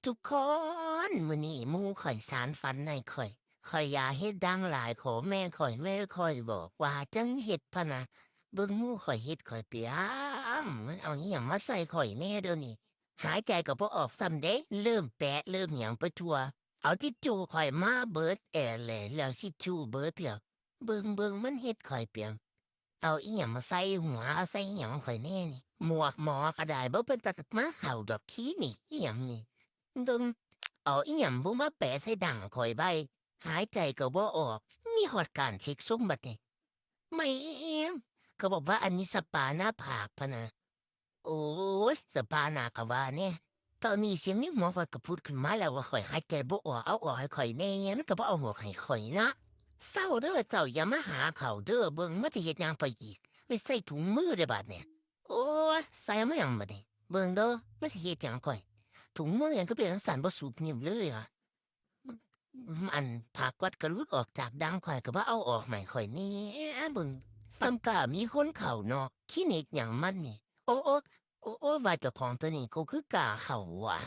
ทุกคนมื้อนี้หมู่ข้อยสานฝันในข้อยอยากเฮ็ดดังหลายขอแม่ข้อยบอกว่าจังเฮ็ดพะนะเบิ่งหมู่ข้อยเฮ็ดข้อยเปียมันเอาอิหยังมาใส่ข้อยแน่เดี๋ยวนี้หายใจก็บ่ออกซ้ำเด้เริ่มแปะเริ่มหยังไปทั่วเอาทิชชู่ข้อยมาเบิดแอแล้วแล้วทิชชู่เบิดแล้วเบิ่งมันเฮ็ดข้อยเปียเอาอิหยังมาใส่หัวเอาใส่อิหยังข้อยแน่นี่หมวกหมอก็ได้บ่เป็นตามาเข้าดอกขี้นี่อิหยังนี่ ดึงเอาอีหยังบ่มาแปะใส่ดังข่อยใบหายใจก็บ่ออกมีฮอดการเช็กซุ่มบัดนี้ไม่เอ็มเขาบอกว่าอันนี้สปาหน้าผากพะนะโอ้ยสปาหน้าก็ว่าเนี่ยตอนนี้เสียงนี้หมอฟัดก็พูดขึ้นมาแล้วว่าข่อยหายใจบ่ออกเอาออกให้ข่อยแน่มันก็บ่เอาหัวให้ข่อยนะเศร้าเด้อเจ้าอย่ามาหาเขาเด้อเบิ่งมันจะเฮ็ดหยังไปอีกไม่ใส่ถุงมือได้บาดเนี่ยโอ้ยใส่มาหยังบัดนี้เบิ่งเด้อมันสิเฮ็ดหยังข่อย ถุงมือยังก็เป็นจั่งซั้นบ่สูบนิ่มเลยอะอันผ้ากวัดก็หลุดออกจากดังข้อยก็บ่เอาออกใหม่ข้อยแหน่เบิ่งซ้ำกล้ามีคนเข้าเนาะคลินิกหยังมันนี่โอ้ว่าเจ้าของตัวนี้เขาคือกล้าเข้าวะ